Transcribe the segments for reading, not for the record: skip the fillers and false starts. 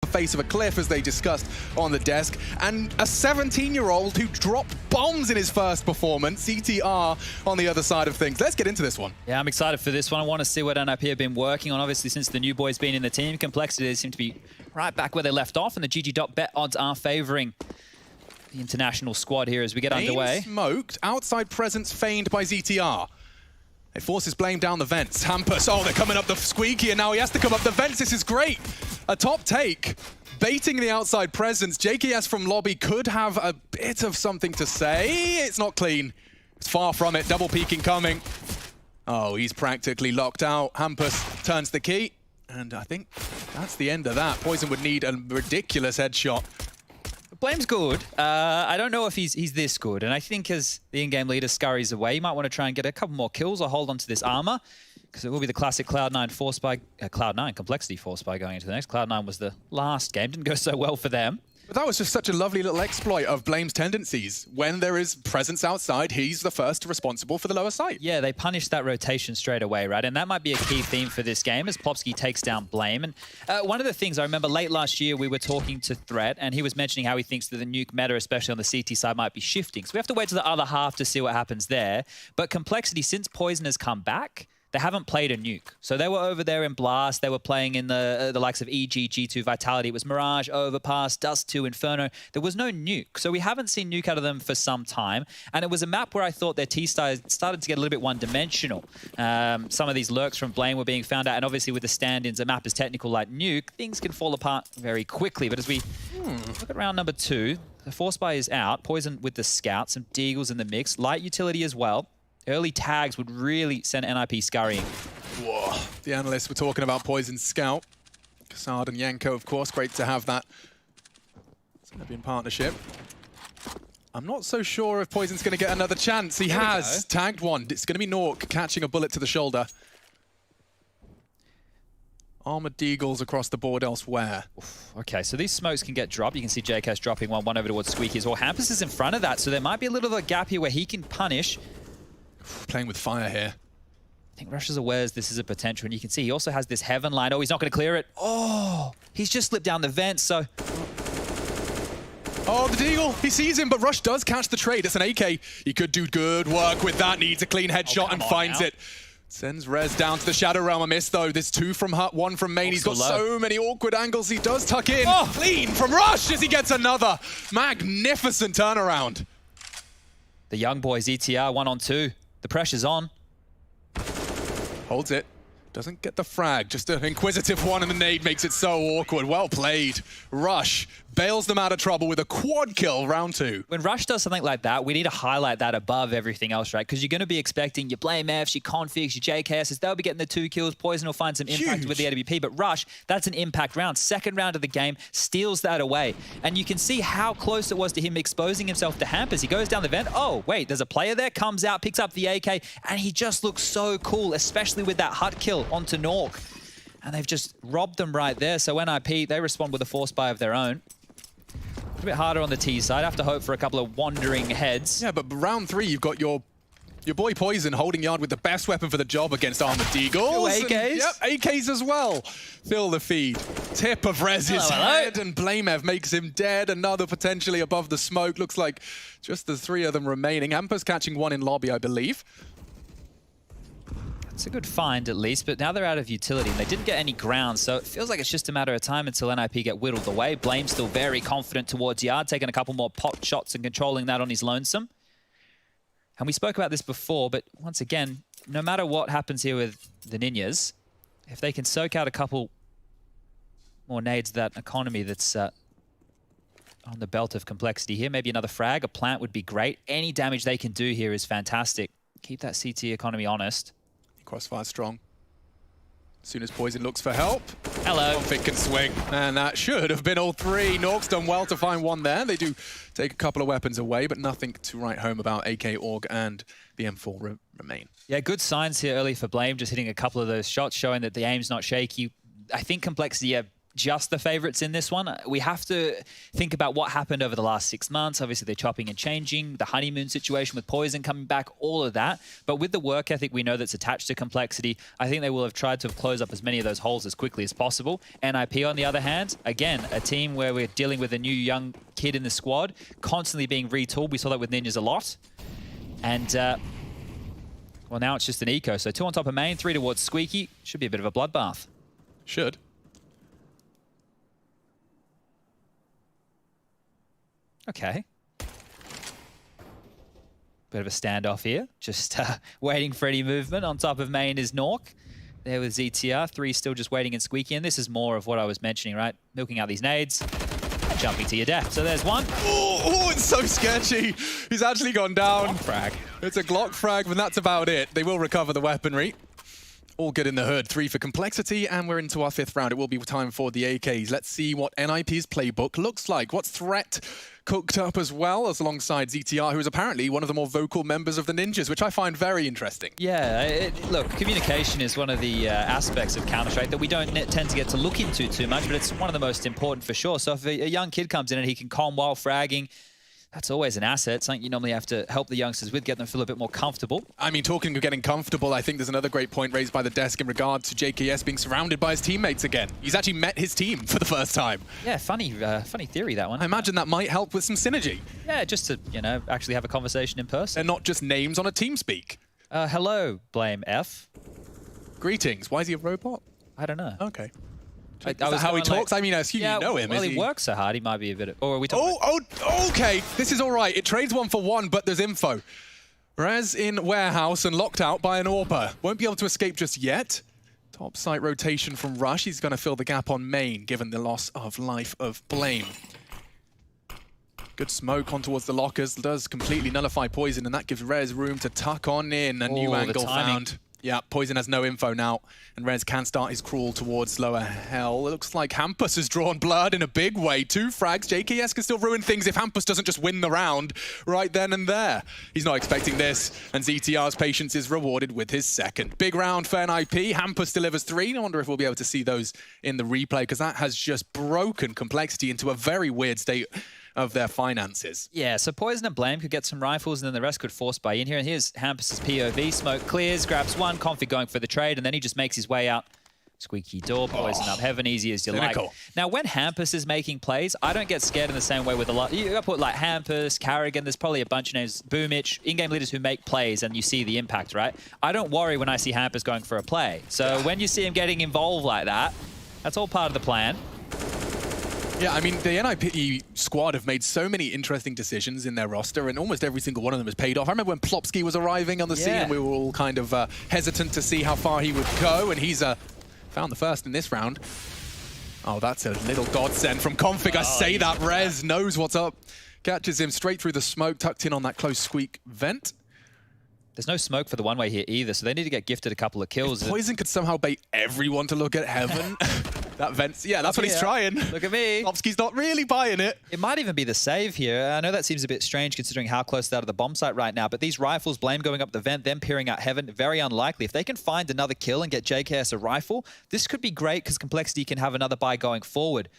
face of a cliff, as they discussed on the desk, and a 17-year-old who dropped bombs in his first performance, CTR on the other side of things. Let's get into this one. Yeah, I'm excited for this one. I want to see what NIP have been working on. Obviously, since the new boy's been in the team, Complexity, they seem to be right back where they left off, and the GG.bet odds are favoring the international squad here as we get underway. Smoked, outside presence feigned by ZTR. It forces Blame down the vents. Hampus, oh, they're coming up the squeaky, and now he has to come up the vents. This is great. A top take, baiting the outside presence. JKS from lobby could have a bit of something to say. It's not clean. It's far from it. Double peeking coming. Oh, he's practically locked out. Hampus turns the key, and I think that's the end of that. Poison would need a ridiculous headshot. Blame's good. I don't know if he's this good, and I think as the in-game leader scurries away, you might want to try and get a couple more kills or hold on to this armor, because it will be the classic Cloud9 force by Cloud9 Complexity force by going into the next. Cloud9 was the last game, didn't go so well for them. But that was just such a lovely little exploit of Blame's tendencies. When there is presence outside, he's the first responsible for the lower site. Yeah, they punished that rotation straight away, right? And that might be a key theme for this game as Plopsky takes down Blame. And one of the things I remember late last year, we were talking to Threat, and he was mentioning how he thinks that the Nuke meta, especially on the CT side, might be shifting. So we have to wait to the other half to see what happens there. But Complexity, since Poison has come back, they haven't played a Nuke. So they were over there in Blast. They were playing in the likes of EG, G2, Vitality. It was Mirage, Overpass, Dust 2, Inferno. There was no Nuke. So we haven't seen Nuke out of them for some time. And it was a map where I thought their T-started to get a little bit one-dimensional. Some of these lurks from Blame were being found out. And obviously with the stand-ins, a map as technical like Nuke, things can fall apart very quickly. But as we look at round number 2, the Force Buy is out. Poison with the Scout, some Deagles in the mix. Light utility as well. Early tags would really send NIP scurrying. Whoa. The analysts were talking about Poison's Scout. Kassad and Yanko, of course, great to have that Serbian partnership. I'm not so sure if Poison's going to get another chance. He has tagged one. It's going to be Nuke catching a bullet to the shoulder. Armored Deagles across the board elsewhere. Okay, so these smokes can get dropped. You can see JKS dropping one over towards Squeaky as well. Hampus is in front of that, so there might be a little bit of a gap here where he can punish. Playing with fire here. I think Rush is aware this is a potential, and you can see he also has this Heaven line. Oh, he's not going to clear it. Oh, he's just slipped down the vent, so... Oh, the Deagle, he sees him, but Rush does catch the trade. It's an AK. He could do good work with that. Needs a clean headshot and finds it. Sends Rez down to the Shadow Realm. A miss, though. There's 2 from Hut, 1 from Main. He's got so many awkward angles. He does tuck in. Oh, clean from Rush as he gets another. Magnificent turnaround. The young boys, ETR, 1-on-2. The pressure's on. Holds it. Doesn't get the frag. Just an inquisitive one, and the nade makes it so awkward. Well played. Rush bails them out of trouble with a quad kill, round 2. When Rush does something like that, we need to highlight that above everything else, right? Because you're going to be expecting your Blame Fs, your Configs, your JKSs. They'll be getting the 2 kills. Poison will find some impact with the AWP. But Rush, that's an impact round. Second round of the game, steals that away. And you can see how close it was to him exposing himself to Hampers. He goes down the vent. Oh, wait, there's a player there. Comes out, picks up the AK. And he just looks so cool, especially with that Hut kill onto Nuke. And they've just robbed them right there. So NIP, they respond with a force buy of their own. A bit harder on the T side. Have to hope for a couple of wandering heads. Yeah, but round 3, you've got your boy Poison holding yard with the best weapon for the job against Armored Deagles. AKs? Yep, AKs as well. Fill the feed. Tip of Rez's head, and Blamev makes him dead. Another potentially above the smoke. Looks like just the 3 of them remaining. Amper's catching 1 in lobby, I believe. It's a good find, at least, but now they're out of utility, and they didn't get any ground, so it feels like it's just a matter of time until NIP get whittled away. Blame still very confident towards yard, taking a couple more pot shots and controlling that on his lonesome. And we spoke about this before, but once again, no matter what happens here with the Ninjas, if they can soak out a couple more nades, that economy that's on the belt of Complexity here, maybe another frag, a plant would be great. Any damage they can do here is fantastic. Keep that CT economy honest. Crossfire strong. As soon as Poison looks for help, hello, Config can swing. And that should have been all 3. Nuke's done well to find 1 there. They do take a couple of weapons away, but nothing to write home about. AK Org and the M4 remain. Yeah, good signs here early for Blame, just hitting a couple of those shots, showing that the aim's not shaky. I think Complexity are just the favorites in this one. We have to think about what happened over the last 6 months. Obviously, they're chopping and changing, the honeymoon situation with Poison coming back, all of that. But with the work ethic we know that's attached to Complexity, I think they will have tried to close up as many of those holes as quickly as possible. NIP, on the other hand, again, a team where we're dealing with a new young kid in the squad, constantly being retooled. We saw that with Ninjas a lot. And, well, now it's just an eco. So 2 on top of main, 3 towards Squeaky. Should be a bit of a bloodbath. Should. Okay. Bit of a standoff here. Just waiting for any movement. On top of main is Nuke. There with ZTR. 3 still just waiting in Squeaky. And this is more of what I was mentioning, right? Milking out these nades. Jumping to your death. So there's one. Oh, it's so sketchy. He's actually gone down. Glock frag. It's a Glock frag, but that's about it. They will recover the weaponry. All good in the hood. 3 for Complexity, and we're into our 5th round. It will be time for the AKs. Let's see what NIP's playbook looks like. What's Threat cooked up as well, as alongside ZTR, who is apparently one of the more vocal members of the Ninjas, which I find very interesting. Yeah, look, communication is one of the aspects of Counter-Strike that we don't tend to get to look into too much, but it's one of the most important for sure. So if a young kid comes in and he can calm while fragging, that's always an asset, something you normally have to help the youngsters with, get them feel a bit more comfortable. I mean, talking of getting comfortable, I think there's another great point raised by the desk in regard to JKS being surrounded by his teammates again. He's actually met his team for the first time. Yeah, funny theory, that one. I imagine that might help with some synergy. Yeah, just to, you know, actually have a conversation in person. And not just names on a TeamSpeak. Hello, Blame F. Greetings. Why is he a robot? I don't know. Okay. Is that how he talks? Like, I mean, I assume you know him. Well, he works so hard, he might be a bit... Or are we talking okay. This is all right. It trades 1 for 1, but there's info. Rez in warehouse and locked out by an AWPer. Won't be able to escape just yet. Top site rotation from Rush. He's going to fill the gap on main, given the loss of life of Blame. Good smoke on towards the lockers. Does completely nullify Poison, and that gives Rez room to tuck on in. A new angle found. Yeah, Poison has no info now, and Rez can start his crawl towards lower hell. It looks like Hampus has drawn blood in a big way. 2 frags. JKS can still ruin things if Hampus doesn't just win the round right then and there. He's not expecting this, and ZTR's patience is rewarded with his 2nd. Big round for NIP. Hampus delivers 3. I wonder if we'll be able to see those in the replay, because that has just broken Complexity into a very weird state of their finances. Yeah, so Poison and Blame could get some rifles, and then the rest could force buy in here. And here's Hampus's POV. Smoke clears, grabs 1, Config going for the trade, and then he just makes his way out. Squeaky door, Poison up heaven, easy as you cynical. Like. Now, when Hampus is making plays, I don't get scared in the same way with a lot. You got to put like Hampus, Carrigan, there's probably a bunch of names, Boomich, in-game leaders who make plays, and you see the impact, right? I don't worry when I see Hampus going for a play. So when you see him getting involved like that, that's all part of the plan. Yeah, I mean, the NIP squad have made so many interesting decisions in their roster, and almost every single one of them has paid off. I remember when Plopsky was arriving on the scene, and we were all kind of hesitant to see how far he would go, and he's found the first in this round. Oh, that's a little godsend from Config. I say that. Rez knows what's up. Catches him straight through the smoke, tucked in on that close Squeak vent. There's no smoke for the one-way here either, so they need to get gifted a couple of kills. If Poison could somehow bait everyone to look at heaven. That vent's, yeah, that's what he's trying. Look at me. Plopsky's not really buying it. It might even be the save here. I know that seems a bit strange considering how close they're out of the bomb site right now, but these rifles, Blame going up the vent, them peering out heaven, very unlikely. If they can find another kill and get JKS a rifle, this could be great because Complexity can have another buy going forward.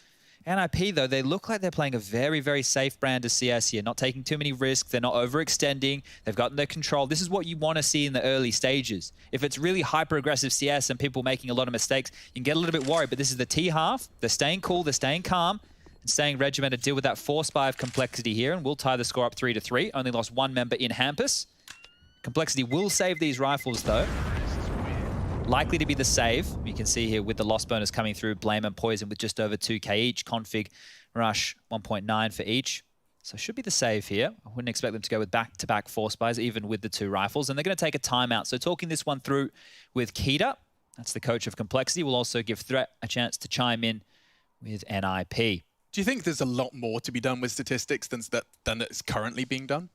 NIP, though, they look like they're playing a very, very safe brand of CS here, not taking too many risks. They're not overextending. They've gotten their control. This is what you want to see in the early stages. If it's really hyper-aggressive CS and people making a lot of mistakes, you can get a little bit worried, but this is the T-half. They're staying cool, they're staying calm, and staying regimented, deal with that force buy of Complexity here, and we'll tie the score up 3-3. Only lost 1 member in Hampus. Complexity will save these rifles, though. Likely to be the save. You can see here with the loss bonus coming through, Blame and Poison with just over 2k each. Config, Rush, 1.9 for each. So should be the save here. I wouldn't expect them to go with back-to-back force buys, even with the 2 rifles. And they're going to take a timeout. So talking this one through with Keita, that's the coach of Complexity, will also give Threat a chance to chime in with NIP. Do you think there's a lot more to be done with statistics than is currently being done?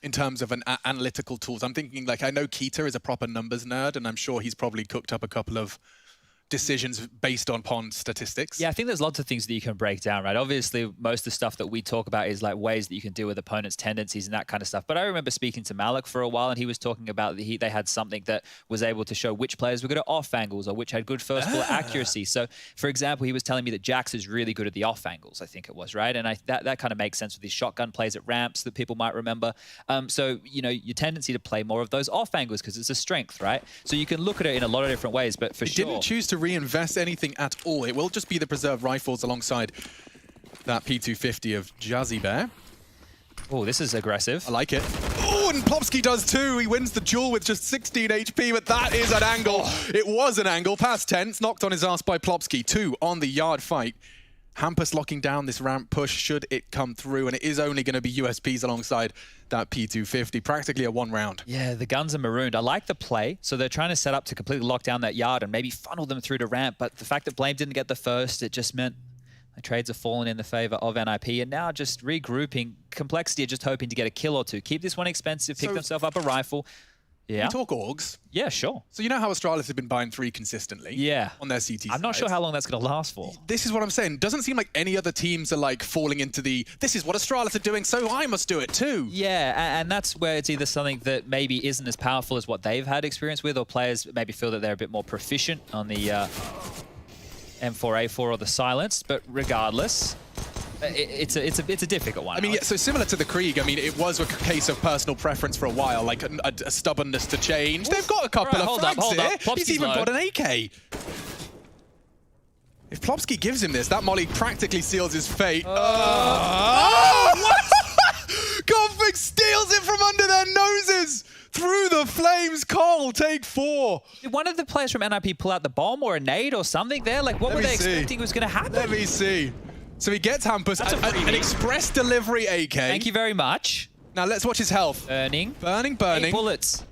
In terms of analytical tools. I'm thinking, like, I know Keita is a proper numbers nerd, and I'm sure he's probably cooked up a couple of decisions based upon statistics. Yeah, I think there's lots of things that you can break down, right? Obviously, most of the stuff that we talk about is like ways that you can deal with opponents' tendencies and that kind of stuff. But I remember speaking to Malik for a while, and he was talking about they had something that was able to show which players were good at off angles or which had good first ball accuracy. So, for example, he was telling me that Jax is really good at the off angles, I think it was, right? And that kind of makes sense with his shotgun plays at ramps that people might remember. So, you know, your tendency to play more of those off angles because it's a strength, right? So you can look at it in a lot of different ways, but for sure... didn't choose to reinvest anything at all. It will just be the preserved rifles alongside that P250 of Jazzy Bear. Oh, this is aggressive. I like it. Oh, and Plopsky does too. He wins the duel with just 16 HP, but that is an angle. It was an angle. Past tense, knocked on his ass by Plopsky. 2 on the yard fight. Hampus locking down this ramp push should it come through, and it is only going to be USPs alongside that P250, practically a 1 round. Yeah, the guns are marooned. I like the play, so they're trying to set up to completely lock down that yard and maybe funnel them through to ramp, but the fact that Blame didn't get the first, it just meant the trades have fallen in the favor of NIP, and now just regrouping. Complexity are just hoping to get a kill or two. Keep this one expensive, pick themselves up a rifle. Yeah. We talk orgs. Yeah, sure. So you know how Astralis have been buying 3 consistently? Yeah. On their CT I'm not sure how long that's going to last for. This is what I'm saying. Doesn't seem like any other teams are like falling into the, this is what Astralis are doing, so I must do it too. Yeah, and that's where it's either something that maybe isn't as powerful as what they've had experience with, or players maybe feel that they're a bit more proficient on the M4A4 or the Silence, but regardless... It's a difficult one. I mean, yeah, so similar to the Krieg, I mean, it was a case of personal preference for a while, like a stubbornness to change. They've got a couple of frags here. He's even got an AK. If Plopsky gives him this, that molly practically seals his fate. Oh, what? Config steals it from under their noses! Through the flames, Cole, take 4. Did one of the players from NIP pull out the bomb or a nade or something there? Like, what were they expecting was going to happen? Let me see. So he gets Hampus, an express delivery AK. Thank you very much. Now let's watch his health. Burning. Burning. 8 bullets.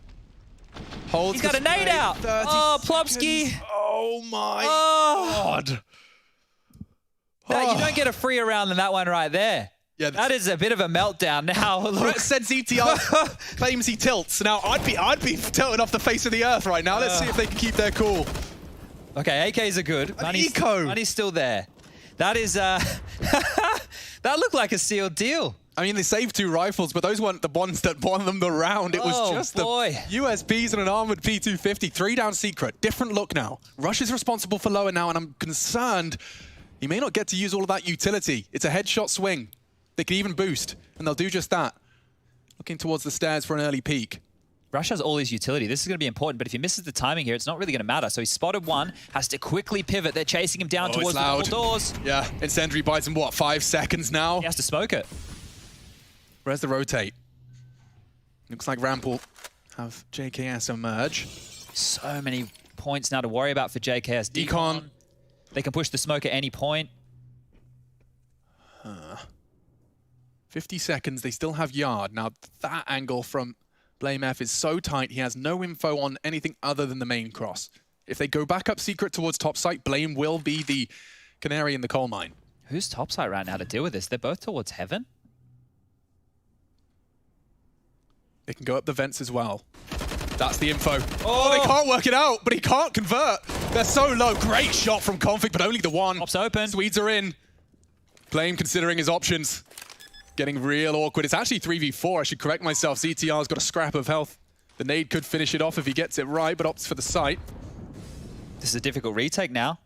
Holds He's got a nade out. Oh, Plopsky. Oh my God. You don't get a freer round than that one right there. Yeah, that is a bit of a meltdown now. Look. Said ZTR claims he tilts. Now I'd be tilting off the face of the earth right now. Let's see if they can keep their cool. Okay, AKs are good. Money's still there. That is, that looked like a sealed deal. I mean, they saved 2 rifles, but those weren't the ones that won them the round. It was just the USPs and an armored P250. 3 down secret. Different look now. Rush is responsible for lower now, and I'm concerned he may not get to use all of that utility. It's a headshot swing. They can even boost, and they'll do just that. Looking towards the stairs for an early peek. Rush has all his utility. This is going to be important, but if he misses the timing here, it's not really going to matter. So he spotted 1, has to quickly pivot. They're chasing him down towards the double doors. Yeah, Incendiary buys him, what, 5 seconds now? He has to smoke it. Where's the rotate? Looks like Ramp will have JKS emerge. So many points now to worry about for JKS. Decon. They can push the smoke at any point. 50 seconds, they still have yard. Now that angle from Blame F is so tight, he has no info on anything other than the main cross. If they go back up secret towards top site, Blame will be the canary in the coal mine. Who's top site right now to deal with this? They're both towards heaven. They can go up the vents as well. That's the info. Oh, they can't work it out, but he can't convert. They're so low. Great shot from Config, but only the 1. Pops open. Swedes are in. Blame considering his options. Getting real awkward. It's actually 3v4, I should correct myself. ZTR's got a scrap of health. The nade could finish it off if he gets it right, but opts for the site. This is a difficult retake now.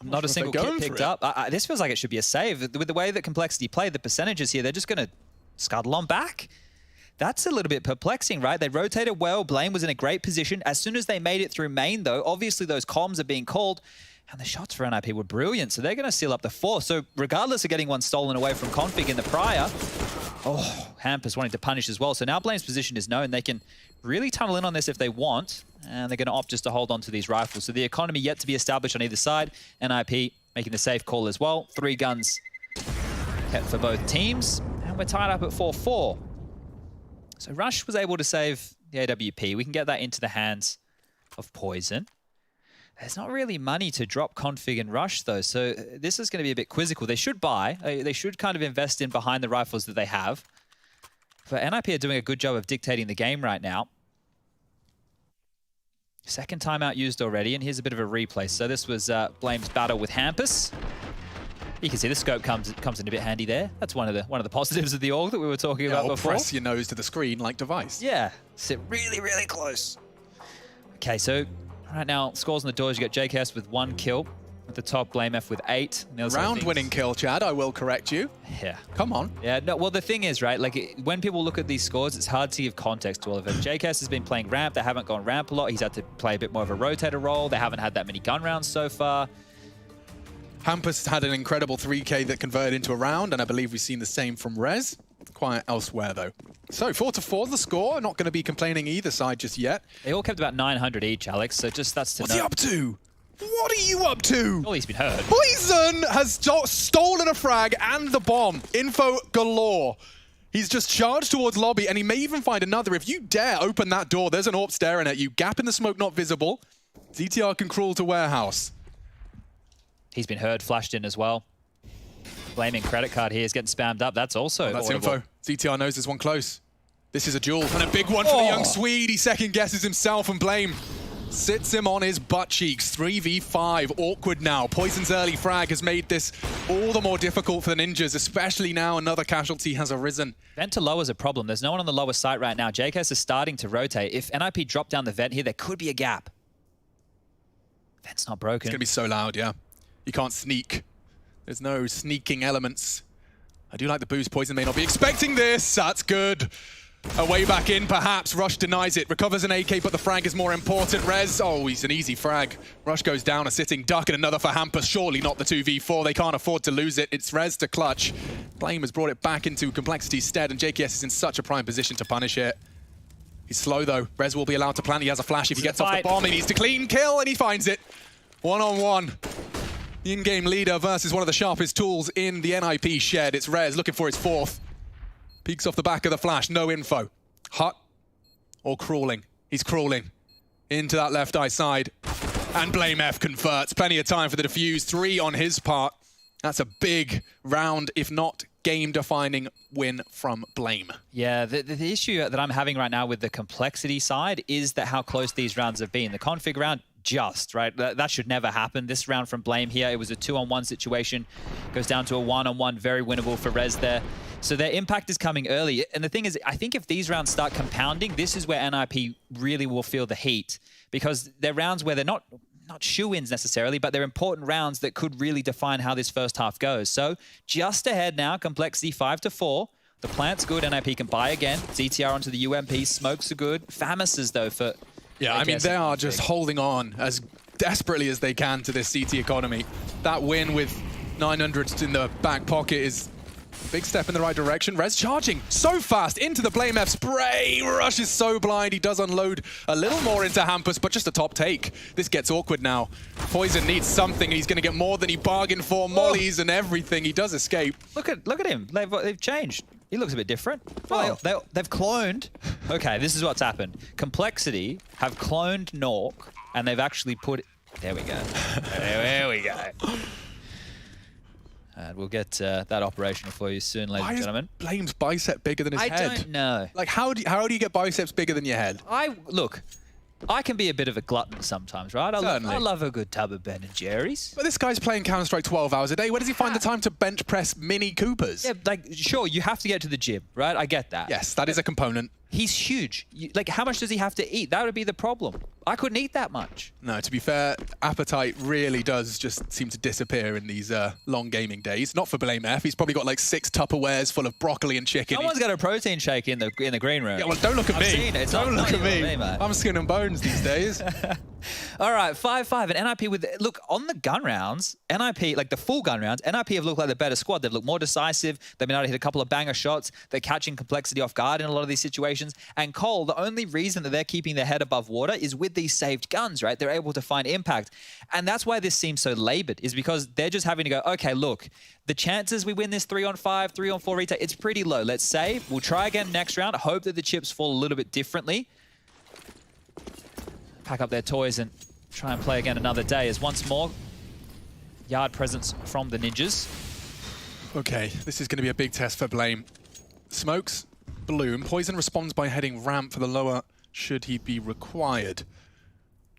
Not a single kit picked up. This feels like it should be a save. With the way that Complexity played, the percentages here, they're just going to scuttle on back. That's a little bit perplexing, right? They rotated well. Blame was in a great position. As soon as they made it through main, though, obviously those comms are being called. And the shots for NIP were brilliant, so they're going to seal up the 4. So regardless of getting one stolen away from Config in the prior, Hampus wanting to punish as well. So now Blame's position is known. They can really tunnel in on this if they want, and they're going to opt just to hold on to these rifles. So the economy yet to be established on either side. NIP making the safe call as well. 3 guns kept for both teams, and we're tied up at 4-4. So Rush was able to save the AWP. We can get that into the hands of Poison. There's not really money to drop Config and Rush, though, so this is going to be a bit quizzical. They should buy. They should kind of invest in behind the rifles that they have. But NIP are doing a good job of dictating the game right now. Second timeout used already, and here's a bit of a replay. So this was Blame's battle with Hampus. You can see the scope comes in a bit handy there. That's one of the positives of the AUG that we were talking about before. Press your nose to the screen like Device. Yeah, sit really, really close. Okay, so right now, scores on the doors. You got JKS with 1 kill. At the top, Blame F with 8. Round-winning kill, Chad. I will correct you. Yeah. Come on. Yeah, no, well, the thing is, right, like, when people look at these scores, it's hard to give context to all of it. JKS has been playing ramp. They haven't gone ramp a lot. He's had to play a bit more of a rotator role. They haven't had that many gun rounds so far. Hampus had an incredible 3K that converted into a round, and I believe we've seen the same from Rez. Quiet elsewhere, though. So 4-4 the score. Not going to be complaining either side just yet. They all kept about 900 each, Alex, so just that's to What's he up to? What are you up to? Well, he's been hurt. Poison has stolen a frag and the bomb. Info galore. He's just charged towards lobby, and he may even find another. If you dare open that door, there's an AWP staring at you. Gap in the smoke not visible. ZTR can crawl to warehouse. He's been heard, flashed in as well. Blaming credit card here is getting spammed up. That's also that's audible. Info. ZTR knows there's one close. This is a duel, and a big one for the young Swede. He second guesses himself, and Blame sits him on his butt cheeks. 3v5, awkward now. Poison's early frag has made this all the more difficult for the Ninjas, especially now another casualty has arisen. Vent to lower is a problem. There's no one on the lower site right now. JKS is starting to rotate. If NIP drop down the vent here, there could be a gap. Vent's not broken. It's going to be so loud, yeah. You can't sneak. There's no sneaking elements. I do like the boost. Poison may not be expecting this. That's good. A way back in, perhaps. Rush denies it. Recovers an AK, but the frag is more important. Rez, oh, he's an easy frag. Rush goes down, a sitting duck, and another for Hampus. Surely not the 2v4. They can't afford to lose it. It's Rez to clutch. Blame has brought it back into Complexity's stead, and JKS is in such a prime position to punish it. He's slow, though. Rez will be allowed to plant. He has a flash. If he gets off the bomb, he needs to clean kill, and he finds it. 1-on-1. The in-game leader versus one of the sharpest tools in the NIP shed. It's Rez looking for his 4th. Peeks off the back of the flash, no info. Hut or crawling? He's crawling into that left eye side. And Blame F converts. Plenty of time for the defuse. 3 on his part. That's a big round, if not game-defining win from Blame. Yeah, the issue that I'm having right now with the complexity side is that how close these rounds have been. The config round, right? That should never happen. This round from Blame here, it was a 2-on-1 situation. Goes down to a 1-on-1, very winnable for Rez there. So their impact is coming early. And the thing is, I think if these rounds start compounding, this is where NIP really will feel the heat. Because they're rounds where they're not shoo-ins necessarily, but they're important rounds that could really define how this first half goes. So just ahead now, Complexity 5-4. The plant's good, NIP can buy again. ZTR onto the UMP, smokes are good. Famouses though for... Yeah, I mean, they are just holding on as desperately as they can to this CT economy. That win with 900s in the back pocket is a big step in the right direction. Rez charging so fast into the Blame F spray. Rush is so blind. He does unload a little more into Hampus, but just a top take. This gets awkward now. Poison needs something. He's going to get more than he bargained for. Mollies and everything. He does escape. Look at him. They've changed. He looks a bit different. Well, they've cloned. Okay, this is what's happened. Complexity have cloned Nuke, and they've actually put... There we go. There we go. And we'll get that operational for you soon, ladies and gentlemen. Why is Blame's bicep bigger than his head? I don't know. Like, how do you get biceps bigger than your head? Look, I can be a bit of a glutton sometimes, right? I love a good tub of Ben and Jerry's. But this guy's playing Counter-Strike 12 hours a day. Where does he find the time to bench press Mini Coopers? Yeah, like, sure, you have to get to the gym, right? I get that. Yes, that is a component. He's huge. Like, how much does he have to eat? That would be the problem. I couldn't eat that much. No, to be fair, appetite really does just seem to disappear in these long gaming days. Not for Blame F. He's probably got like 6 Tupperwares full of broccoli and chicken. Someone's got a protein shake in the green room. Yeah, well, don't look at me. I've seen it. Don't look at me. Man. I'm skin and bones these days. All right, 5-5. And NIP with... Look, on the gun rounds, NIP, like the full gun rounds, NIP have looked like the better squad. They've looked more decisive. They've been able to hit a couple of banger shots. They're catching Complexity off guard in a lot of these situations. And Cole, the only reason that they're keeping their head above water is with these saved guns, right? They're able to find impact. And that's why this seems so labored, is because they're just having to go, okay, look, the chances we win this 3-on-5, 3-on-4 retake, it's pretty low. Let's save. We'll try again next round. Hope that the chips fall a little bit differently. Pack up their toys and try and play again another day, as once more, yard presence from the Ninjas. Okay, this is going to be a big test for Blame. Smokes, Bloom. Poison responds by heading ramp for the lower, should he be required.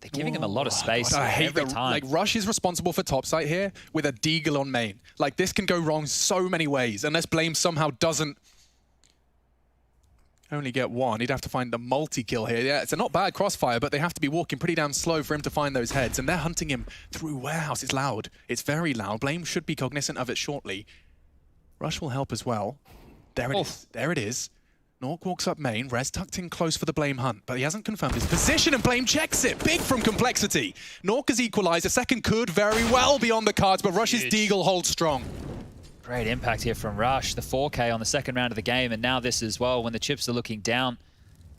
They're giving him a lot of space God, I hate every time. Like, Rush is responsible for topside here with a Deagle on main. Like, this can go wrong so many ways unless Blame somehow doesn't only get one. He'd have to find the multi-kill here. Yeah, it's a not bad crossfire, but they have to be walking pretty damn slow for him to find those heads. And they're hunting him through Warehouse. It's loud. It's very loud. Blame should be cognizant of it shortly. Rush will help as well. There it is. There it is. Nuke walks up main. Rez tucked in close for the Blame hunt, but he hasn't confirmed his position, and Blame checks it. Big from Complexity. Nuke has equalized. A second could very well be on the cards, but Rush's Deagle holds strong. Great impact here from Rush. The 4K on the second round of the game, and now this as well when the chips are looking down.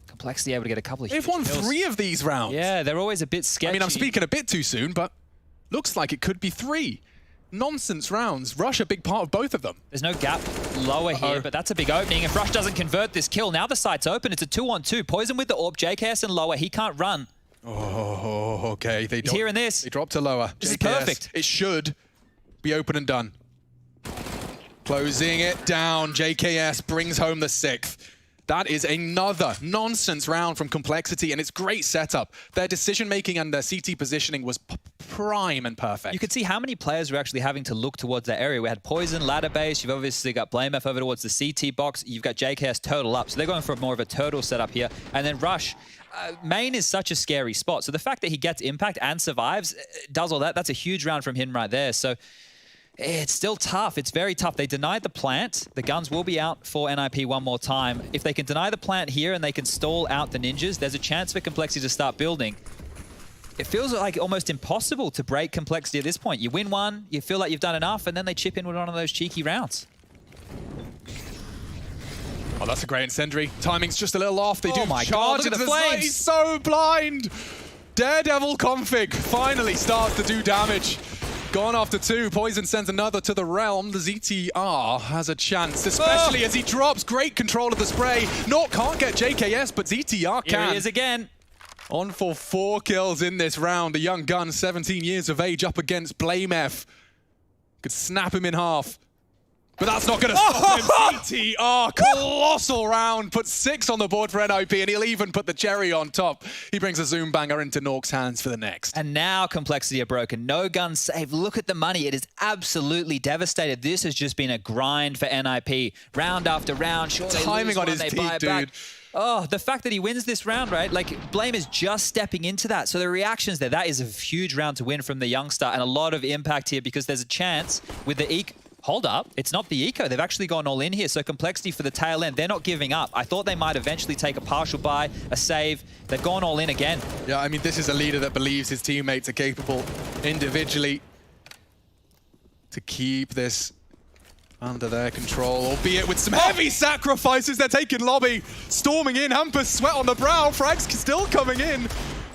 Complexity able to get a couple of huge They've won kills. 3 of these rounds. Yeah, they're always a bit sketchy. I mean, I'm speaking a bit too soon, but looks like it could be 3. Nonsense rounds. Rush a big part of both of them. There's no gap lower here, but that's a big opening. If Rush doesn't convert this kill, now the site's open. It's a 2-on-2. Poison with the AWP, JKS and lower. He can't run. Oh, okay. He's hearing this. They drop to lower. This is JKS, perfect. It should be open and done. Closing it down. JKS brings home the 6th. That is another nonsense round from Complexity, and it's great setup. Their decision-making and their CT positioning was prime and perfect. You could see how many players were actually having to look towards that area. We had Poison, ladder base. You've obviously got BlameF over towards the CT box. You've got JKS turtle up. So they're going for more of a turtle setup here. And then Rush. Main is such a scary spot. So the fact that he gets impact and survives, does all that, that's a huge round from him right there. So it's still tough. It's very tough. They denied the plant. The guns will be out for NIP one more time. If they can deny the plant here and they can stall out the ninjas, there's a chance for Complexity to start building. It feels like almost impossible to break Complexity at this point. You win one, you feel like you've done enough, and then they chip in with one of those cheeky rounds. Oh, that's a great incendiary. Timing's just a little off. They do charge into the flames. He's so blind. Daredevil config finally starts to do damage. Gone after 2. Poison sends another to the realm. The ZTR has a chance, especially as he drops. Great control of the spray. Nuke can't get JKS, but ZTR can. Here he is again. On for 4 kills in this round. A young gun, 17 years of age, up against BlameF. Could snap him in half. But that's not going to stop him. ZTR, colossal round. Puts 6 on the board for NIP, and he'll even put the cherry on top. He brings a Zoom banger into Nuke's hands for the next. And now Complexity are broken. No guns saved. Look at the money. It is absolutely devastated. This has just been a grind for NIP. Round after round. Sure, timing on his teeth, dude. Oh, the fact that he wins this round, right? Like, Blame is just stepping into that. So the reactions there, that is a huge round to win from the youngster, and a lot of impact here because there's a chance with the eco. Hold up, it's not the eco. They've actually gone all in here. So Complexity for the tail end, they're not giving up. I thought they might eventually take a partial buy, a save. They've gone all in again. Yeah, I mean, this is a leader that believes his teammates are capable individually to keep this under their control, albeit with some heavy sacrifices. They're taking lobby, storming in. Hampus, sweat on the brow. Frags still coming in.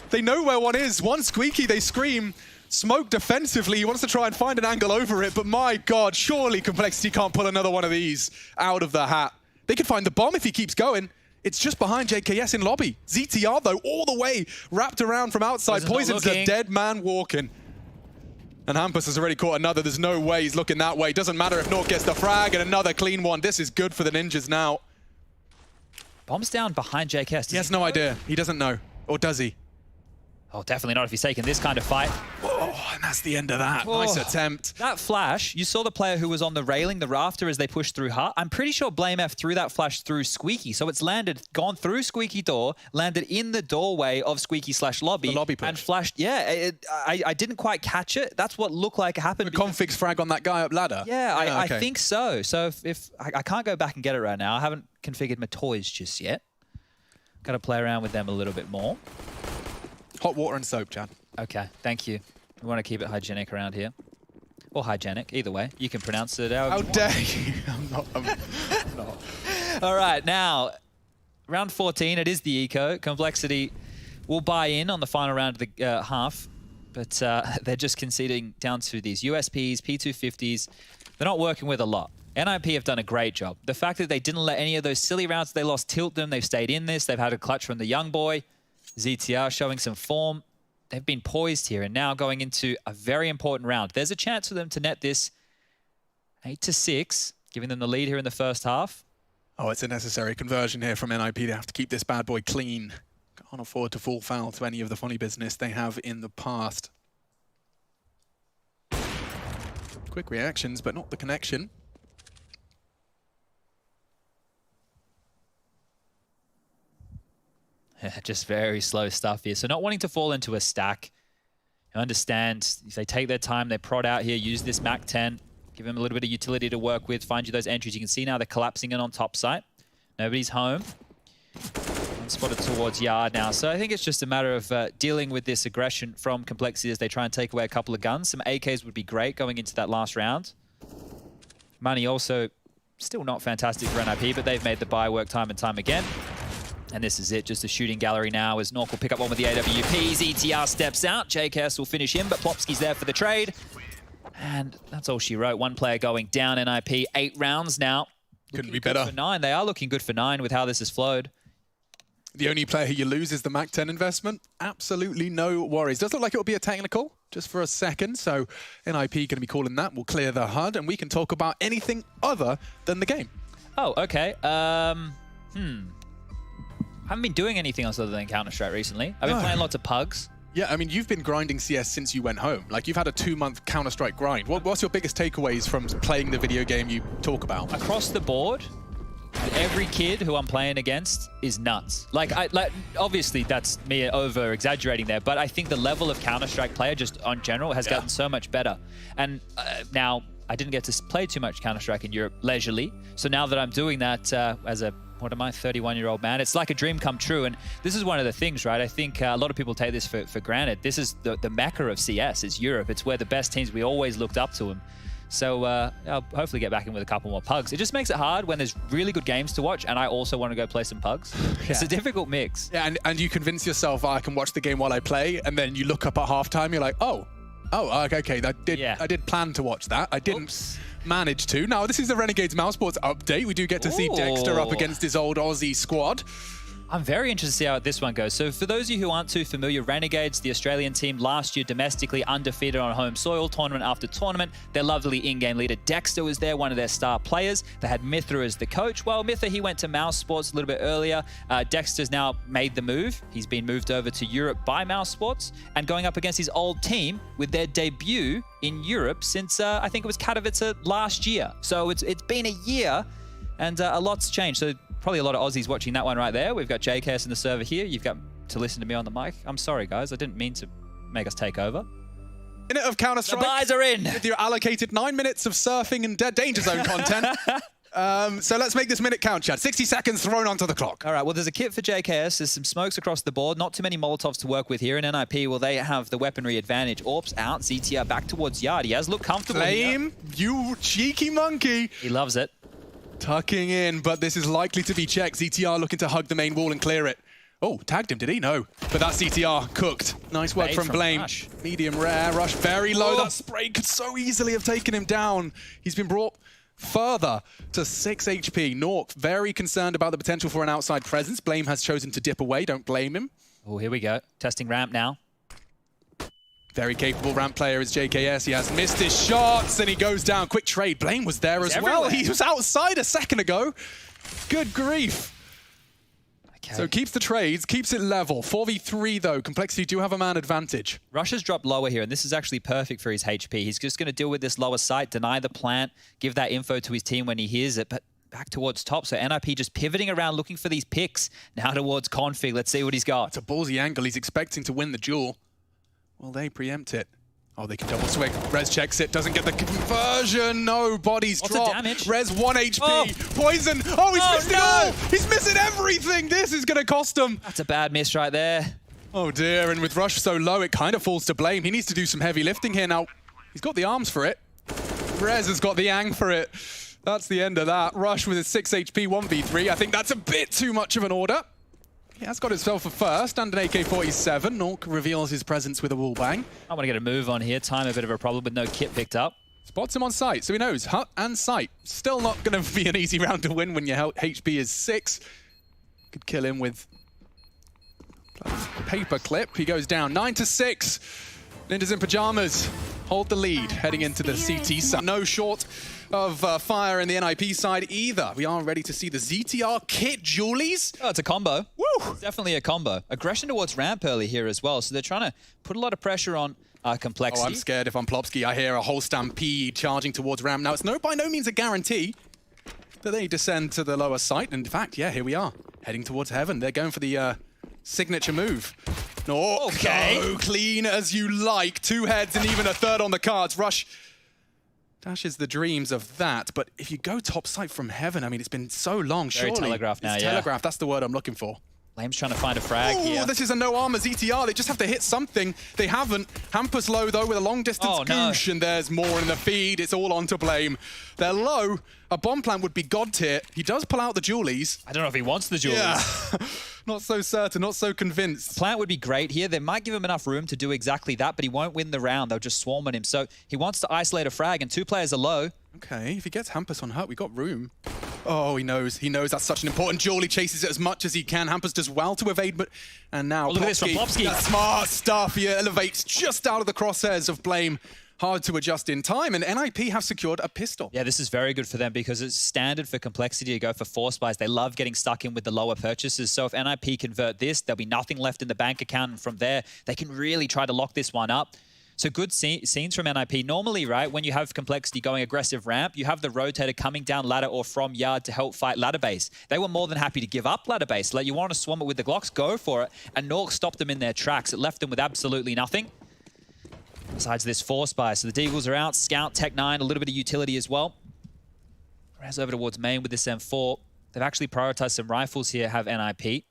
They know where one is. One squeaky, they scream. Smoke defensively. He wants to try and find an angle over it, but my God, surely Complexity can't pull another one of these out of the hat. They could find the bomb if he keeps going. It's just behind JKS in lobby. ZTR, though, all the way wrapped around from outside. Poison's a dead man walking. And Hampus has already caught another. There's no way he's looking that way. Doesn't matter if Nuke gets the frag, and another clean one. This is good for the ninjas now. Bomb's down behind JKS. He has no idea. He doesn't know. Or does he? Oh, definitely not if he's taking this kind of fight. Oh, and that's the end of that. Nice attempt. That flash, you saw the player who was on the railing, the rafter, as they pushed through Hut. I'm pretty sure BlameF threw that flash through Squeaky. So it's landed, gone through Squeaky door, landed in the doorway of Squeaky/lobby. The lobby push. And flashed. Yeah, I didn't quite catch it. That's what looked like it happened. The config's frag on that guy up ladder? Yeah, okay. I think so. So if I can't go back and get it right now. I haven't configured my toys just yet. Got to play around with them a little bit more. Hot water and soap, Chad. Okay, thank you. We want to keep it hygienic around here. Or hygienic, either way. You can pronounce it however you want. How dare you? I'm not. All right, now, round 14, it is the eco. Complexity will buy in on the final round of the half, but they're just conceding down to these USPs, P250s. They're not working with a lot. NIP have done a great job. The fact that they didn't let any of those silly rounds they lost tilt them, they've stayed in this, they've had a clutch from the young boy. ZTR showing some form. They've been poised here and now going into a very important round. There's a chance for them to net this 8-6, giving them the lead here in the first half. Oh, it's a necessary conversion here from NIP. They have to keep this bad boy clean. Can't afford to fall foul to any of the funny business they have in the past. Quick reactions, but not the connection. Just very slow stuff here. So not wanting to fall into a stack. I understand if they take their time, they prod out here, use this MAC-10, give them a little bit of utility to work with, find you those entries. You can see now they're collapsing in on top site. Nobody's home. Spotted towards Yard now. So I think it's just a matter of dealing with this aggression from Complexity as they try and take away a couple of guns. Some AKs would be great going into that last round. Money also still not fantastic for NIP, but they've made the buy work time and time again. And this is it, just a shooting gallery now as Nuke will pick up one with the AWPs. ETR steps out, JKS will finish him, but Plopsky's there for the trade. And that's all she wrote. One player going down, NIP, 8 rounds now. Couldn't be better. For 9. They are looking good for 9 with how this has flowed. The only player who you lose is the MAC-10 investment. Absolutely no worries. Does look like it'll be a technical just for a second. So NIP going to be calling that. We'll clear the HUD and we can talk about anything other than the game. Oh, okay. Haven't been doing anything else other than Counter-Strike recently. I've been playing lots of pugs. Yeah, I mean, you've been grinding CS since you went home. Like, you've had a 2-month Counter-Strike grind. What's your biggest takeaways from playing the video game you talk about? Across the board, every kid who I'm playing against is nuts. Like obviously that's me over-exaggerating there, but I think the level of Counter-Strike player just on general has gotten so much better. And now, I didn't get to play too much Counter-Strike in Europe leisurely. So now that I'm doing that as a, what am I, 31-year-old man, it's like a dream come true. And this is one of the things, right? I think a lot of people take this for granted. This is the mecca of CS, is Europe. It's where the best teams, we always looked up to them. So I'll hopefully get back in with a couple more pugs. It just makes it hard when there's really good games to watch and I also want to go play some pugs. It's a difficult mix. Yeah, and you convince yourself, I can watch the game while I play, and then you look up at halftime, you're like, oh, okay, I did plan to watch that. I didn't manage to. Now, this is the Renegades Mousesports update. We do get to see Dexter up against his old Aussie squad. I'm very interested to see how this one goes. So for those of you who aren't too familiar, Renegades, the Australian team, last year domestically undefeated on home soil, tournament after tournament. Their lovely in-game leader, Dexter, was there, one of their star players. They had Mithra as the coach. Well, Mithra, he went to Mousesports a little bit earlier. Dexter's now made the move. He's been moved over to Europe by Mousesports and going up against his old team with their debut in Europe since, I think it was Katowice last year. So it's been a year and a lot's changed. So probably a lot of Aussies watching that one right there. We've got JKS in the server here. You've got to listen to me on the mic. I'm sorry, guys. I didn't mean to make us take over. Minute of Counter-Strike. The buys are in. With your allocated 9 minutes of surfing and danger zone content. So let's make this minute count, Chad. 60 seconds thrown onto the clock. All right, well, there's a kit for JKS. There's some smokes across the board. Not too many Molotovs to work with here. In NIP, well, they have the weaponry advantage. Orps out. ZTR back towards Yard. He has looked comfortable Flame, you cheeky monkey. He loves it. Tucking in, but this is likely to be checked. ZTR looking to hug the main wall and clear it. Oh, tagged him, did he? No. But that's ZTR cooked. Nice work from Blame. Rush. Medium rare, Rush very low. That spray could so easily have taken him down. He's been brought further to 6 HP. Nuke very concerned about the potential for an outside presence. Blame has chosen to dip away, don't blame him. Oh, here we go. Testing ramp now. Very capable ramp player is JKS. He has missed his shots and he goes down. Quick trade. Blame was there as well. He was outside a second ago. Good grief. Okay. So keeps the trades, keeps it level. 4v3 though. Complexity do have a man advantage. Rush has dropped lower here, and this is actually perfect for his HP. He's just going to deal with this lower site, deny the plant, give that info to his team when he hears it, but back towards top. So NIP just pivoting around, looking for these picks. Now towards Config. Let's see what he's got. It's a ballsy angle. He's expecting to win the duel. Well, they preempt it. Oh, they can double swing. Rez checks it, doesn't get the conversion. No, bodies drop. Damage? Rez 1 HP. Poison. Oh, he's missed it all. He's missing everything. This is going to cost him. That's a bad miss right there. Oh, dear. And with Rush so low, it kind of falls to Blame. He needs to do some heavy lifting here. Now, he's got the arms for it. Rez has got the ang for it. That's the end of that. Rush with his 6 HP, 1v3. I think that's a bit too much of an order. He has got himself a first and an AK-47. Nuke reveals his presence with a wall bang. I want to get a move on here. Time a bit of a problem with no kit picked up. Spots him on site, so he knows hut and sight. Still not going to be an easy round to win when your HP is 6. Could kill him with paper clip. He goes down 9-6. Ninjas in pajamas hold the lead heading into the CT side. No short of fire in the NIP side either. We are ready to see the ZTR kit Julies. Oh, it's a combo. Woo! Woo! Definitely a combo. Aggression towards ramp early here as well, so they're trying to put a lot of pressure on Complexity. Oh, I'm scared if I'm Plopsky. I hear a whole stampede charging towards ramp. Now, it's by no means a guarantee that they descend to the lower site. In fact, yeah, here we are, heading towards heaven. They're going for the signature move. Oh, Okay. Go clean as you like. 2 heads and even a third on the cards. Rush dashes the dreams of that. But if you go top site from heaven, I mean, it's been so long, Very surely. telegraphed now, it's yeah. telegraphed, that's the word I'm looking for. Flame's trying to find a frag here. This is a no armor ZTR. They just have to hit something. They haven't. Hampus low, though, with a long distance goosh, and there's more in the feed. It's all on to Blame. They're low. A bomb plant would be god tier. He does pull out the Julies. I don't know if he wants the Julies. Yeah. Not so certain, not so convinced. Plant would be great here. They might give him enough room to do exactly that, but he won't win the round. They'll just swarm on him. So he wants to isolate a frag, and 2 players are low. Okay, if he gets Hampus on hurt, we got room. Oh, he knows. He knows that's such an important Julie. Chases it as much as he can. Hampus does well to evade, but... And now look at this from Plopsky. That's smart stuff. He elevates just out of the crosshairs of Blame. Hard to adjust in time, and NIP have secured a pistol. Yeah, this is very good for them because it's standard for Complexity to go for force buys. They love getting stuck in with the lower purchases. So if NIP convert this, there'll be nothing left in the bank account. And from there, they can really try to lock this one up. So good scenes from NIP. Normally, right, when you have Complexity going aggressive ramp, you have the rotator coming down ladder or from yard to help fight ladder base. They were more than happy to give up ladder base. Like, you want to swarm it with the Glocks, go for it. And Nuke stopped them in their tracks. It left them with absolutely nothing. Besides this force buy. So the Deagles are out. Scout, Tech 9, a little bit of utility as well. Raz over towards main with this M4. They've actually prioritized some rifles here, have NIP.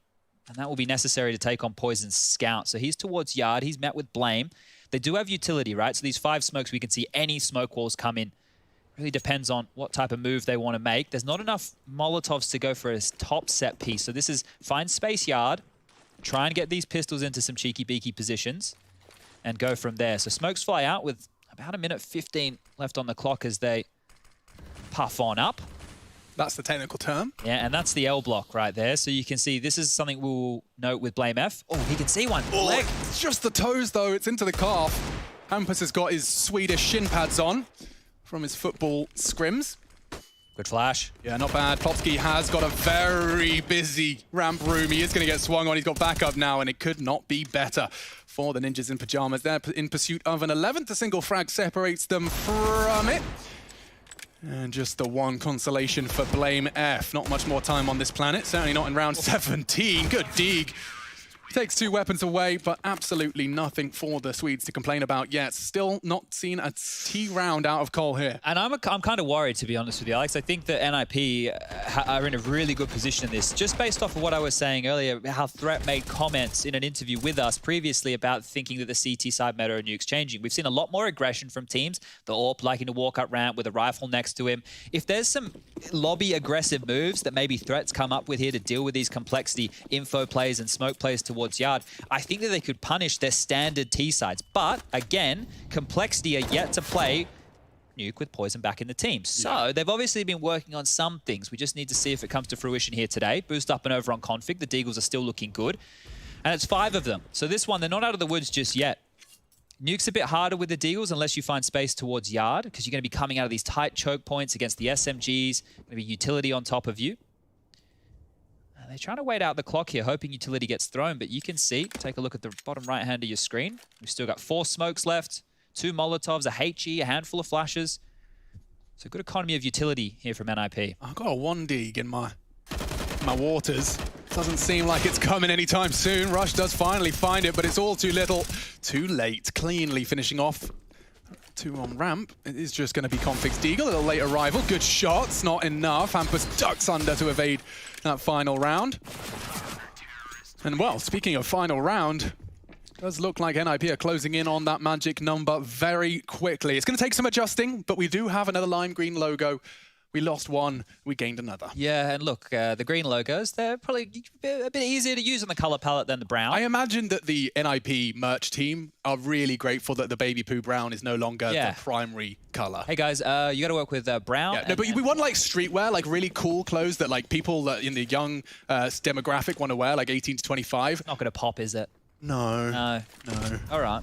And that will be necessary to take on Poison's Scout. So he's towards yard. He's met with Blame. They do have utility, right? So these 5 smokes, we can see any smoke walls come in. Really depends on what type of move they want to make. There's not enough Molotovs to go for a top set piece. So this is find space yard, try and get these pistols into some cheeky beaky positions, and go from there. So smokes fly out with about 1:15 left on the clock as they puff on up. That's the technical term. Yeah, and that's the L block right there. So you can see this is something we'll note with Blame F. Oh, he can see one. Oh, Leg. it's just the toes, though. It's into the calf. Hampus has got his Swedish shin pads on from his football scrims. Good flash. Yeah, not bad. Plopsky has got a very busy ramp room. He is going to get swung on. He's got backup now, and it could not be better for the Ninjas in Pajamas. They're in pursuit of an 11th. A single frag separates them from it. And just the one consolation for Blame F. Not much more time on this planet. Certainly not in round 17. Good dig. Takes 2 weapons away, but absolutely nothing for the Swedes to complain about yet. Still not seen a T round out of Cole here. And I'm kind of worried, to be honest with you, Alex. I think that NIP are in a really good position in this. Just based off of what I was saying earlier, how Threat made comments in an interview with us previously about thinking that the CT side meta of Nuke's changing. We've seen a lot more aggression from teams. The AWP liking to walk up ramp with a rifle next to him. If there's some lobby aggressive moves that maybe Threats come up with here to deal with these Complexity info plays and smoke plays towards yard, I think that they could punish their standard T sides. But again, Complexity are yet to play Nuke with Poison back in the team. So they've obviously been working on some things. We just need to see if it comes to fruition here today. Boost up and over on config. The Deagles are still looking good. And it's 5 of them. So this one, they're not out of the woods just yet. Nuke's a bit harder with the Deagles unless you find space towards yard, because you're going to be coming out of these tight choke points against the SMGs. Going to be utility on top of you. They're trying to wait out the clock here, hoping utility gets thrown, but you can see, take a look at the bottom right hand of your screen. We've still got 4 smokes left, 2 Molotovs, a HE, a handful of flashes. So good economy of utility here from NIP. I've got a 1 dig in my waters. Doesn't seem like it's coming anytime soon. Rush does finally find it, but it's all too little. Too late, cleanly finishing off. 2 on ramp. It is just going to be Config's Deagle, a little late arrival. Good shots, not enough. Hampus ducks under to evade that final round. And well, speaking of final round, does look like NIP are closing in on that magic number very quickly. It's going to take some adjusting, but we do have another lime green logo. We lost 1, we gained another. Yeah, and look, the green logos, they're probably a bit easier to use on the color palette than the brown. I imagine that the NIP merch team are really grateful that the baby poo brown is no longer the primary color. Hey guys, you got to work with brown. Yeah, no, but we want like streetwear, like really cool clothes that like people that in the young demographic want to wear, like 18 to 25. Not going to pop, is it? No. No. All right.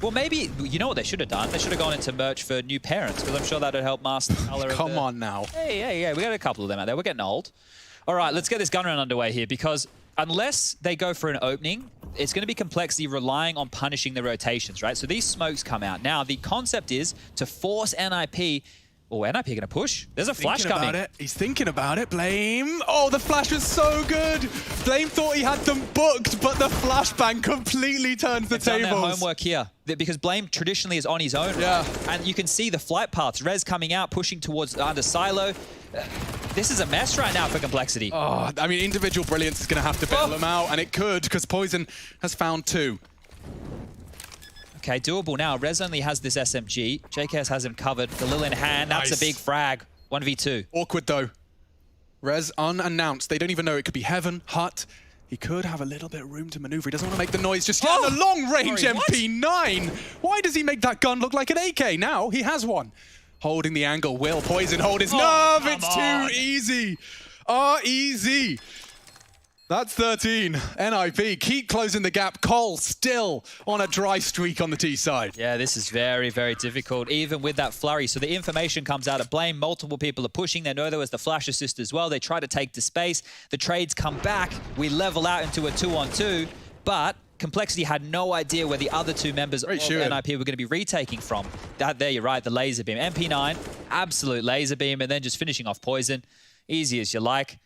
Well, maybe, you know what they should have done? They should have gone into merch for new parents, because I'm sure that would help mask the color of Come on now. Hey, we got a couple of them out there. We're getting old. All right, let's get this gun round underway here, because unless they go for an opening, it's going to be Complexity relying on punishing the rotations, right? So these smokes come out. Now, the concept is to force NIP. Oh, NIP going to push? There's a flash coming. He's thinking about it. Blame. Oh, the flash was so good. Blame thought he had them booked, but the flashbang completely turns the tables. Done their homework here. Because Blame traditionally is on his own, right? And you can see the flight paths. Rez coming out, pushing towards under Silo. This is a mess right now for Complexity. Oh, I mean, individual brilliance is going to have to bail them out, and it could, because Poison has found 2. Okay, doable now. Rez only has this SMG. JKS has him covered. Galil in hand. That's a big frag. 1v2. Awkward, though. Rez unannounced. They don't even know it could be Heaven, Hut. He could have a little bit of room to maneuver. He doesn't want to make the noise just yet. The long-range MP9! Why does he make that gun look like an AK? Now he has one. Holding the angle. Will Poison hold his nerve? It's too easy. Easy. That's 13. NIP keep closing the gap. Cole still on a dry streak on the T side. Yeah, this is very, very difficult, even with that flurry. So the information comes out of Blame. Multiple people are pushing. They know there was the flash assist as well. They try to take the space. The trades come back. We level out into a 2-on-2. But Complexity had no idea where the other 2 members of NIP were going to be retaking from. There, you're right, the laser beam. MP9, absolute laser beam, and then just finishing off Poison. Easy as you like.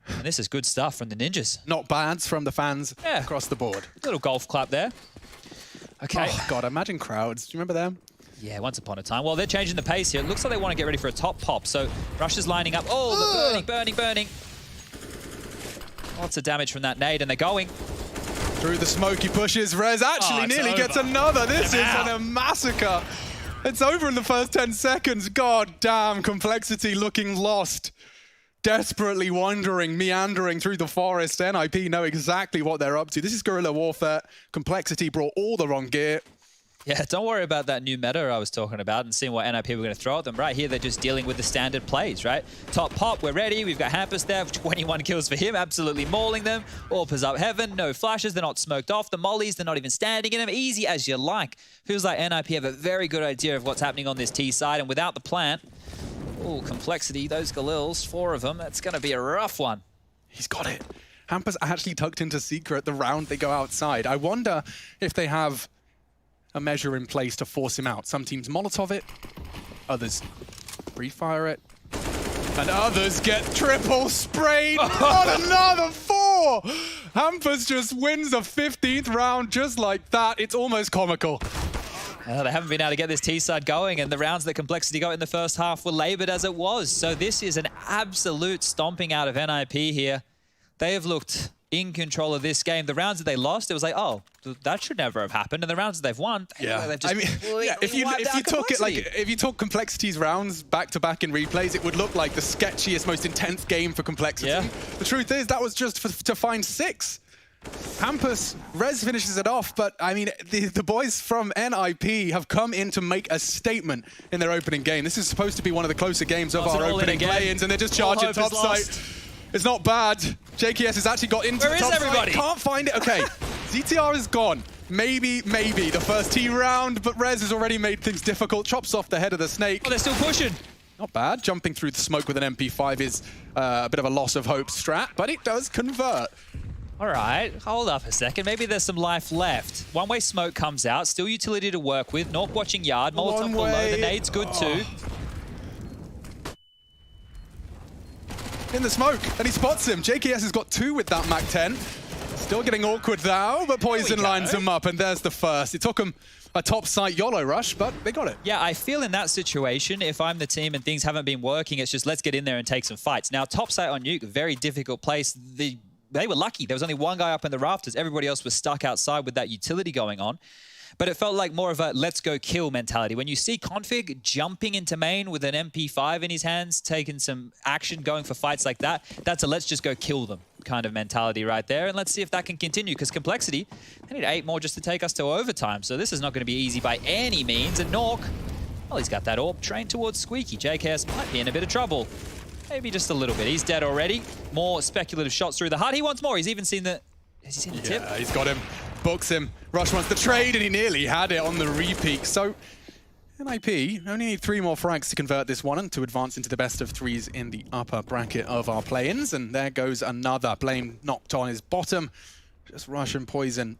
And this is good stuff from the Ninjas. Not bads from the fans across the board. Little golf clap there. Okay. Oh, God, imagine crowds. Do you remember them? Yeah, once upon a time. Well, they're changing the pace here. It looks like they want to get ready for a top pop. So Rush is lining up. Oh, the burning. Lots of damage from that nade, and they're going. Through the smoke, he pushes. Rez actually nearly gets another. This is a massacre. It's over in the first 10 seconds. God damn, Complexity looking lost. Desperately wandering, meandering through the forest. NIP know exactly what they're up to. This is guerrilla warfare. Complexity brought all the wrong gear. Yeah, don't worry about that new meta I was talking about and seeing what NIP were going to throw at them. Right here, they're just dealing with the standard plays, right? Top pop, we're ready. We've got Hampus there, 21 kills for him, absolutely mauling them. Orpers up Heaven, no flashes, they're not smoked off. The mollies, they're not even standing in them. Easy as you like. Feels like NIP have a very good idea of what's happening on this T side, and without the plant, oh, Complexity, those Galils, 4 of them, that's going to be a rough one. He's got it. Hampus actually tucked into Secret the round they go outside. I wonder if they have a measure in place to force him out. Some teams Molotov it, others refire it, and others get triple sprayed on another 4! Hampus just wins a 15th round just like that. It's almost comical. They haven't been able to get this T-side going, and the rounds that Complexity got in the first half were laboured as it was. So this is an absolute stomping out of NIP here. They have looked in control of this game. The rounds that they lost, it was like, oh, that should never have happened. And the rounds that they've won, they've just if you took Complexity's rounds back to back in replays, it would look like the sketchiest, most intense game for Complexity. Yeah. The truth is, that was just to find 6. Hampus, Rez finishes it off, but I mean, the boys from NIP have come in to make a statement in their opening game. This is supposed to be one of the closer games of our opening play-ins, and they're just charging topside. It's not bad. JKS has actually got into the top side. Can't find it. Okay, ZTR is gone. Maybe the first T round, but Rez has already made things difficult. Chops off the head of the snake. Oh, they're still pushing. Not bad. Jumping through the smoke with an MP5 is a bit of a loss of hope strat, but it does convert. All right, hold up a second. Maybe there's some life left. One-way smoke comes out. Still utility to work with. Nork watching yard. Molotov below. The nade's good too. In the smoke, and he spots him. JKS has got 2 with that MAC-10. Still getting awkward now, but Poison lines him up, and there's the first. It took him a top site YOLO rush, but they got it. Yeah, I feel in that situation, if I'm the team and things haven't been working, it's just let's get in there and take some fights. Now, top site on Nuke, very difficult place. They were lucky. There was only one guy up in the rafters. Everybody else was stuck outside with that utility going on. But it felt like more of a let's go kill mentality. When you see Config jumping into main with an MP5 in his hands, taking some action, going for fights like that, that's a let's just go kill them kind of mentality right there. And let's see if that can continue, because Complexity, they need 8 more just to take us to overtime. So this is not going to be easy by any means. And Nork, well, he's got that AWP trained towards Squeaky. JKS might be in a bit of trouble. Maybe just a little bit. He's dead already. More speculative shots through the hut. He wants more. He's even seen the... Has he seen the tip? Yeah, he's got him. Books him. Rush wants the trade, and he nearly had it on the repeat. So NIP only need 3 more frags to convert this one and to advance into the best of 3s in the upper bracket of our play-ins. And there goes another. Blame knocked on his bottom. Just Rush and Poison.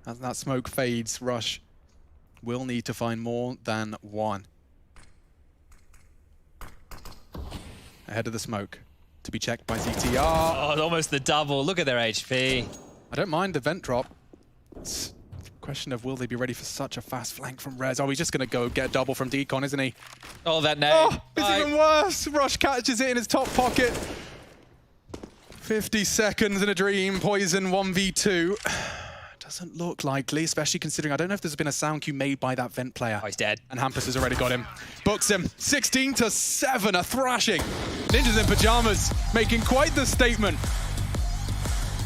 As that smoke fades, Rush will need to find more than 1. Ahead of the smoke. To be checked by ZTR. Oh, almost the double. Look at their HP. I don't mind the vent drop. It's a question of will they be ready for such a fast flank from Rez? Oh, he's just going to go get a double from Decon, isn't he? Oh, that nade. Oh, it's even worse. Rush catches it in his top pocket. 50 seconds in a dream. Poison 1v2. Doesn't look likely, especially considering I don't know if there's been a sound cue made by that vent player. Oh, he's dead. And Hampus has already got him. Books him. 16-7, a thrashing. Ninjas in pajamas making quite the statement.